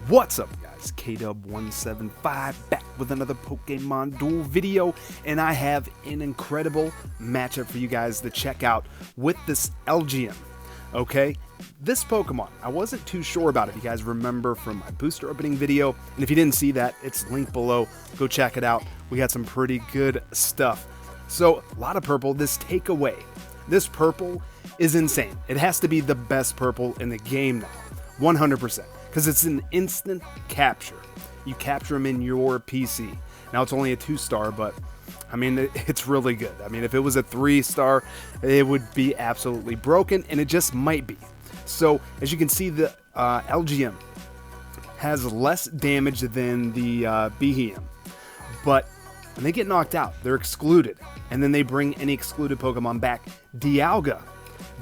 What's up, guys? KW175 back with another Pokémon Duel video, and I have an incredible matchup for you guys to check out with this Elgyem. Okay, this Pokemon, I wasn't too sure about it. You guys remember from my booster opening video, and if you didn't see that, it's linked below. Go check it out. We got some pretty good stuff. So, a lot of purple. This takeaway, this purple is insane. It has to be the best purple in the game now, 100%. Because it's an instant capture. You capture them in your PC. Now it's only a 2-star, but I mean, it's really good. I mean, if it was a 3-star, it would be absolutely broken, and it just might be. So, as you can see, the Elgyem has less damage than the Beheeyem. But when they get knocked out, they're excluded. And then they bring any excluded Pokemon back. Dialga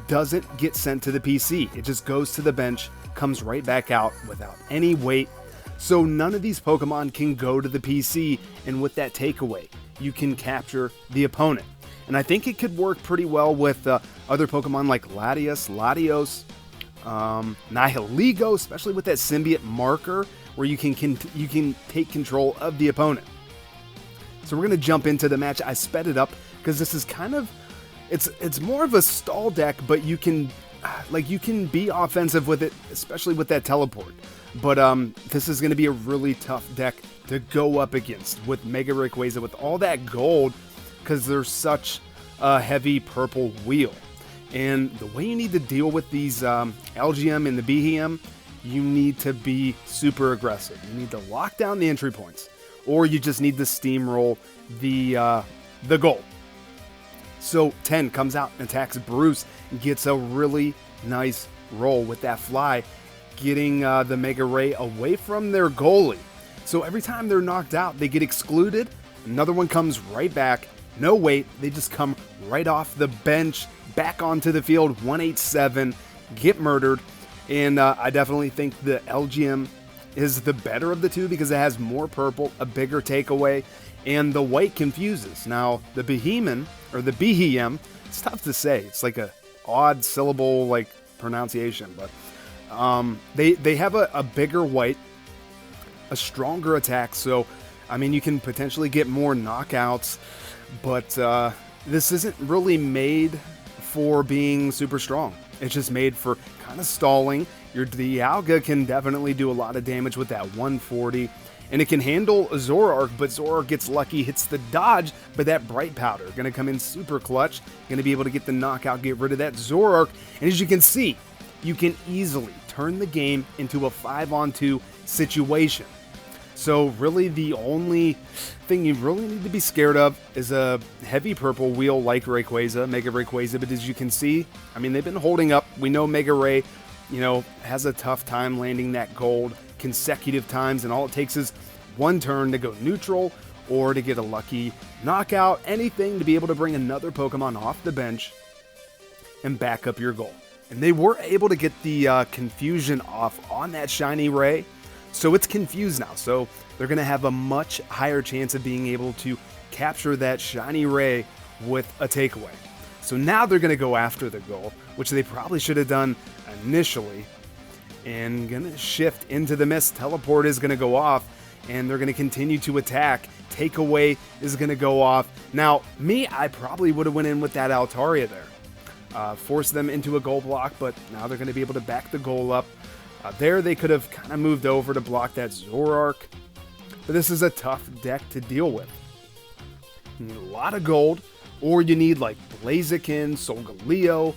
doesn't get sent to the PC. It just goes to the bench, comes right back out without any weight. So none of these Pokemon can go to the PC, and with that takeaway, you can capture the opponent. And I think it could work pretty well with other Pokemon like Latios, Nihilego, especially with that symbiote marker, where you can take control of the opponent. So we're going to jump into the match. I sped it up because this is kind of, it's more of a stall deck, but you can be offensive with it, especially with that teleport. But this is going to be a really tough deck to go up against with Mega Rayquaza with all that gold, because there's such a heavy purple wheel. And the way you need to deal with these Elgyem and the Beheeyem, you need to be super aggressive. You need to lock down the entry points, or you just need to steamroll the goal. So 10 comes out and attacks Bruce and gets a really nice roll with that fly, getting the Mega Ray away from their goalie. So every time they're knocked out, they get excluded. Another one comes right back. No wait, they just come right off the bench, back onto the field, 187, get murdered. And I definitely think the Elgyem is the better of the two because it has more purple, a bigger takeaway, and the white confuses. Now, the Beheeyem, it's tough to say. It's like a odd syllable like pronunciation, but they have a bigger white, a stronger attack. So, I mean, you can potentially get more knockouts, but this isn't really made for being super strong. It's just made for kind of stalling. Your Dialga can definitely do a lot of damage with that 140. And it can handle a Zoroark, but Zoroark gets lucky, hits the dodge, but that Bright Powder going to come in super clutch, going to be able to get the knockout, get rid of that Zoroark, and as you can see, you can easily turn the game into a 5-on-2 situation. So really the only thing you really need to be scared of is a heavy purple wheel like Rayquaza, Mega Rayquaza, but as you can see, I mean, they've been holding up. We know Mega Ray, has a tough time landing that gold consecutive times, and all it takes is one turn to go neutral or to get a lucky knockout, anything to be able to bring another Pokemon off the bench and back up your goal. And they were able to get the confusion off on that shiny Ray, so it's confused now, so they're going to have a much higher chance of being able to capture that shiny Ray with a takeaway. So now they're going to go after the goal, which they probably should have done initially, and gonna shift into the mist. Teleport is gonna go off, and they're gonna continue to attack. Takeaway is gonna go off. Now, I probably would have went in with that Altaria there. Force them into a goal block, but now they're gonna be able to back the goal up. There they could have kind of moved over to block that Zoroark, but this is a tough deck to deal with. You need a lot of gold, or you need like Blaziken, Solgaleo,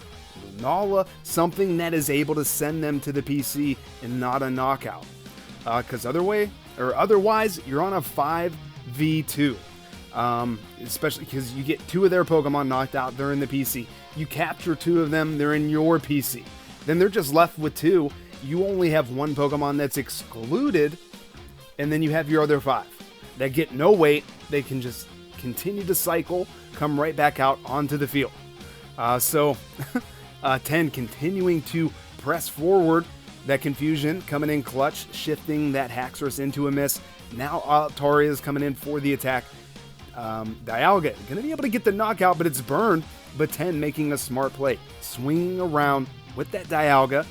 Lunala, something that is able to send them to the PC and not a knockout. Because otherwise, you're on a 5v2. Especially because you get 2 of their Pokemon knocked out, they're in the PC. You capture 2 of them, they're in your PC. Then they're just left with 2. You only have 1 Pokemon that's excluded, and then you have your other 5 that get no weight. They can just continue to cycle, come right back out onto the field. 10 continuing to press forward. That confusion coming in clutch, shifting that Haxorus into a miss. Now Altaria is coming in for the attack. Dialga going to be able to get the knockout, but it's burned. But 10 making a smart play, swinging around with that Dialga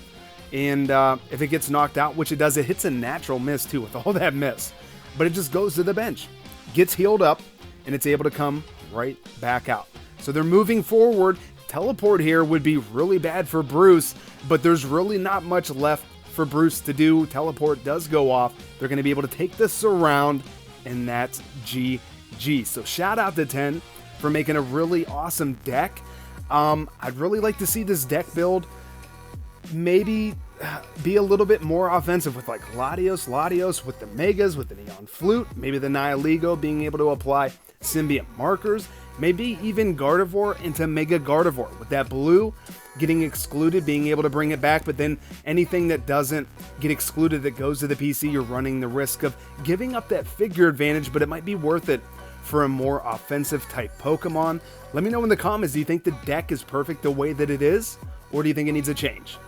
And if it gets knocked out, which it does, it hits a natural miss too with all that miss. But it just goes to the bench, gets healed up, and it's able to come right back out. So they're moving forward. Teleport here would be really bad for Bruce, but there's really not much left for Bruce to do. Teleport does go off. They're going to be able to take the surround, and that's GG. So shout out to 10 for making a really awesome deck. I'd really like to see this deck build maybe be a little bit more offensive with like Latios with the Megas, with the Neon Flute, maybe the Nihiligo being able to apply Symbiont Markers, maybe even Gardevoir into Mega Gardevoir with that blue getting excluded, being able to bring it back, but then anything that doesn't get excluded that goes to the PC, you're running the risk of giving up that figure advantage, but it might be worth it for a more offensive type Pokemon. Let me know in the comments, do you think the deck is perfect the way that it is, or do you think it needs a change?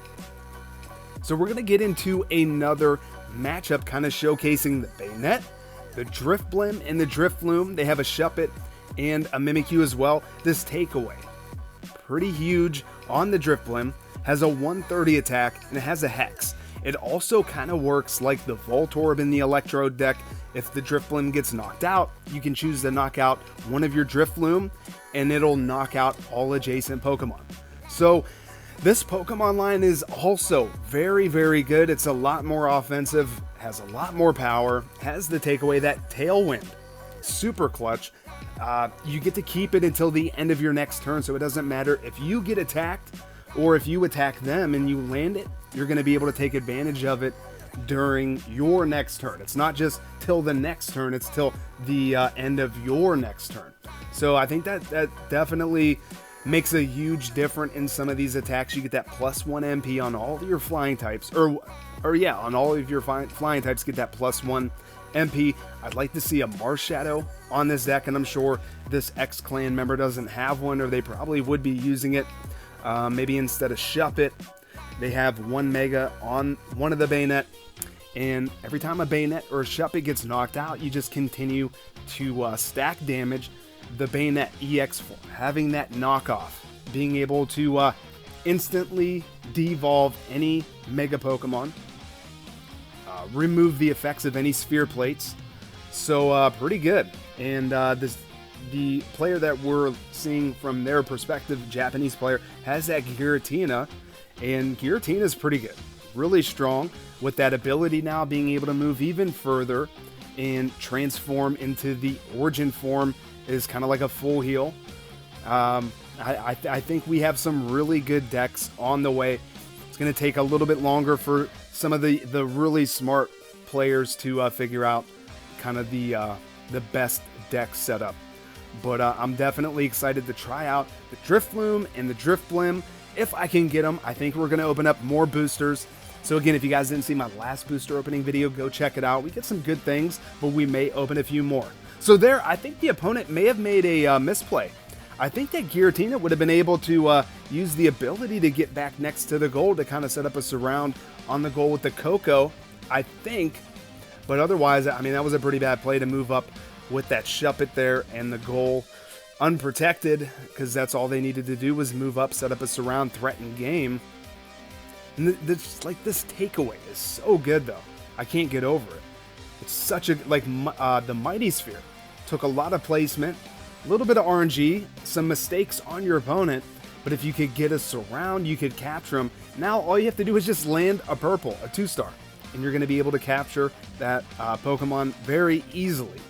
So we're going to get into another matchup kind of showcasing the Banette, the Drifblim, and the Drifloon. They have a Shuppet and a Mimikyu as well. This takeaway, pretty huge on the Drifblim, has a 130 attack, and it has a Hex. It also kind of works like the Voltorb in the Electrode deck. If the Drifblim gets knocked out, you can choose to knock out one of your Drifloon, and it'll knock out all adjacent Pokemon. So this Pokemon line is also very, very good. It's a lot more offensive, has a lot more power, has the takeaway, that Tailwind. Super clutch. You get to keep it until the end of your next turn, so it doesn't matter if you get attacked or if you attack them and you land it, you're going to be able to take advantage of it during your next turn. It's not just till the next turn, it's till the end of your next turn. So I think that definitely makes a huge difference in some of these attacks. You get that +1 MP on all of your flying types, or yeah, on all of your flying types, get that +1 MP. I'd like to see a Marshadow on this deck, and I'm sure this X-Clan member doesn't have one, or they probably would be using it. Maybe instead of Shuppet, they have one Mega on one of the Banette, and every time a Banette or a Shuppet gets knocked out, you just continue to stack damage. The Banette EX form, having that knockoff, being able to instantly devolve any Mega Pokemon, remove the effects of any Sphere Plates, so pretty good. And the player that we're seeing from their perspective, Japanese player, has that Giratina, and Giratina is pretty good, really strong, with that ability now being able to move even further and transform into the Origin form. Is kind of like a full heal. I think we have some really good decks on the way. It's going to take a little bit longer for some of the really smart players to figure out kind of the best deck setup. But I'm definitely excited to try out the Drifloon and the Drifblim. If I can get them, I think we're going to open up more boosters. So again, if you guys didn't see my last booster opening video, go check it out. We get some good things, but we may open a few more. So there, I think the opponent may have made a misplay. I think that Giratina would have been able to use the ability to get back next to the goal to kind of set up a surround on the goal with the Coco, I think. But otherwise, I mean, that was a pretty bad play to move up with that Shuppet there and the goal unprotected, because that's all they needed to do was move up, set up a surround, threaten game. And this takeaway is so good, though. I can't get over it. It's such a, the Mighty Sphere took a lot of placement, a little bit of RNG, some mistakes on your opponent, but if you could get a surround, you could capture them. Now all you have to do is just land a purple, a 2-star, and you're going to be able to capture that Pokemon very easily.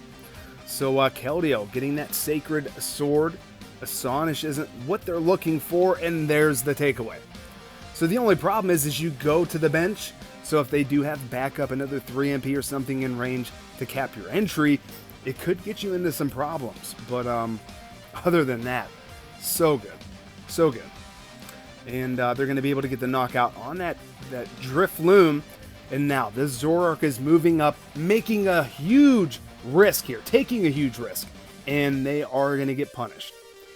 So Keldeo getting that Sacred Sword. Astonish isn't what they're looking for, and there's the takeaway. So the only problem is you go to the bench. So if they do have backup another 3 MP or something in range to cap your entry, it could get you into some problems. But other than that, so good. So good. And they're going to be able to get the knockout on that Drifloon. And now this Zoroark is moving up, making a huge risk here, taking a huge risk. And they are going to get punished.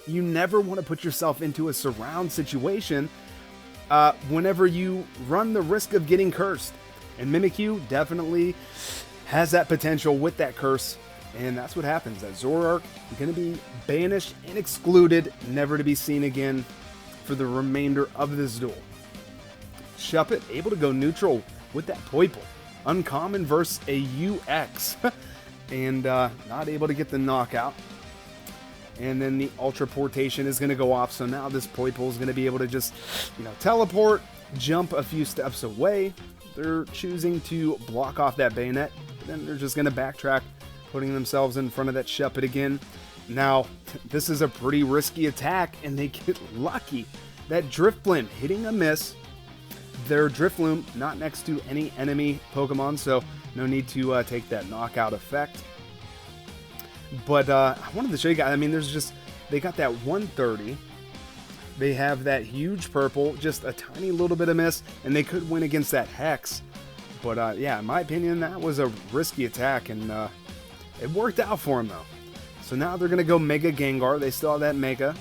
You never want to put yourself into a surround situation whenever you run the risk of getting cursed. And Mimikyu definitely has that potential with that curse. And that's what happens. That Zoroark is going to be banished and excluded, never to be seen again for the remainder of this duel. Shuppet able to go neutral with that Poiple. Uncommon versus a UX. And not able to get the knockout. And then the Ultra Portation is going to go off. So now this Poiple is going to be able to just, teleport, jump a few steps away. They're choosing to block off that Banette. Then they're just going to backtrack, putting themselves in front of that Shuppet again. Now, this is a pretty risky attack, and they get lucky. That Drifblim hitting a miss. Their Drifloon not next to any enemy Pokemon, so no need to take that knockout effect. But I wanted to show you guys, they got that 130. They have that huge purple, just a tiny little bit of miss, and they could win against that Hex. But yeah, in my opinion, that was a risky attack, and it worked out for them, though. So now they're going to go Mega Gengar. They still have that Mega.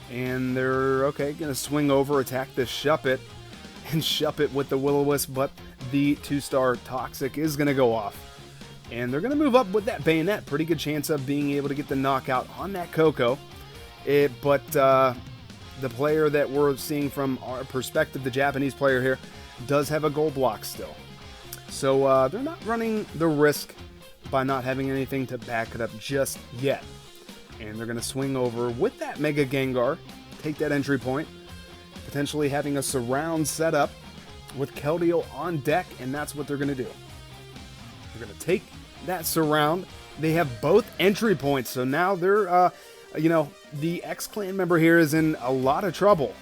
And they're, going to swing over, attack the Shuppet, and Shuppet with the Will-O-Wisp, but the 2-star Toxic is going to go off. And they're going to move up with that Banette. Pretty good chance of being able to get the knockout on that Coco. But the player that we're seeing from our perspective, the Japanese player here, does have a gold block still. So they're not running the risk by not having anything to back it up just yet. And they're going to swing over with that Mega Gengar, take that entry point, potentially having a surround setup with Keldeo on deck, and that's what they're going to do. They're going to take that surround. They have both entry points, so now they're, the X-Clan member here is in a lot of trouble.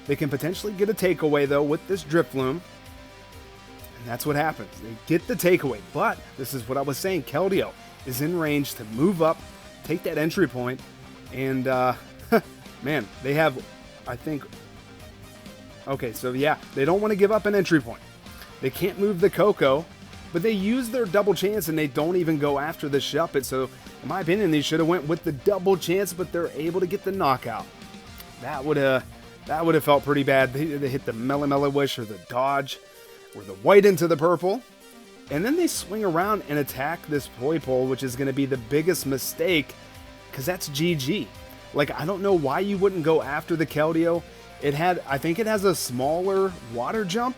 They can potentially get a takeaway, though, with this Drifloon. And that's what happens. They get the takeaway, but this is what I was saying. Keldeo is in range to move up, take that entry point, and, man, they have, I think... Okay, so yeah, they don't want to give up an entry point. They can't move the Coco, but they use their double chance and they don't even go after the Shuppet. So, in my opinion, they should have went with the double chance, but they're able to get the knockout. That would have felt pretty bad. They hit the Mele-Mele-Wish or the dodge or the white into the purple. And then they swing around and attack this Poipole, which is going to be the biggest mistake because that's GG. Like, I don't know why you wouldn't go after the Keldeo. I think it has a smaller water jump,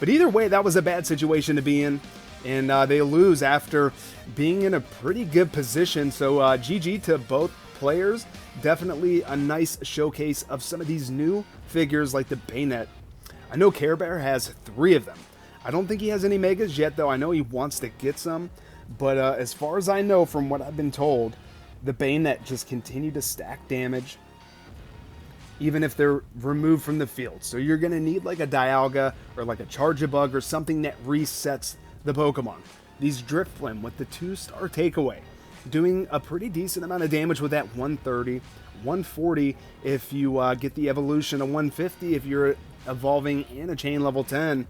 but either way, that was a bad situation to be in, and they lose after being in a pretty good position. So GG to both players. Definitely a nice showcase of some of these new figures like the Banette. I know Care Bear has 3 of them. I don't think he has any Megas yet, though. I know he wants to get some, but as far as I know from what I've been told, the Banette just continue to stack damage even if they're removed from the field. So you're going to need like a Dialga or like a Charjabug or something that resets the Pokemon. These Drifblim with the 2-star takeaway, doing a pretty decent amount of damage with that 130, 140 if you get the evolution, a 150 if you're evolving in a chain level 10.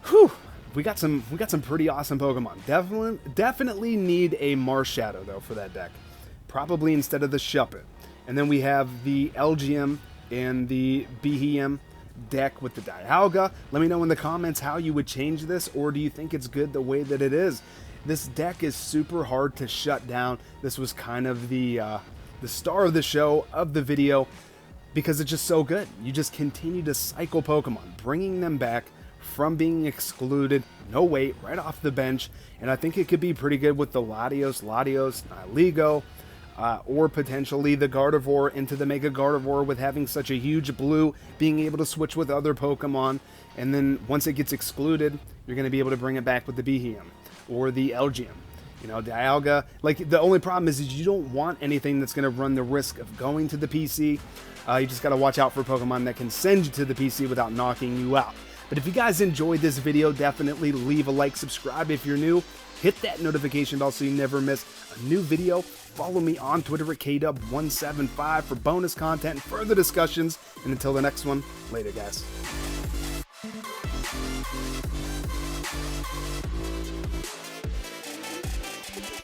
Whew, we got some pretty awesome Pokemon. Definitely need a Marshadow though for that deck, probably instead of the Shuppet. And then we have the Elgyem and the Beheeyem deck with the Dialga. Let me know in the comments how you would change this, or do you think it's good the way that it is? This deck is super hard to shut down. This was kind of the star of the show, of the video, because it's just so good. You just continue to cycle Pokemon, bringing them back from being excluded, no wait, right off the bench. And I think it could be pretty good with the Latios, Nihilego, or potentially the Gardevoir into the Mega Gardevoir with having such a huge blue, being able to switch with other Pokemon, and then once it gets excluded, you're going to be able to bring it back with the Beheeyem or the Elgyem. You know, Dialga, like the only problem is you don't want anything that's going to run the risk of going to the PC. You just got to watch out for Pokemon that can send you to the PC without knocking you out. But if you guys enjoyed this video, definitely leave a like, subscribe if you're new, hit that notification bell so you never miss a new video. Follow me on Twitter at KDub175 for bonus content and further discussions. And until the next one, later guys.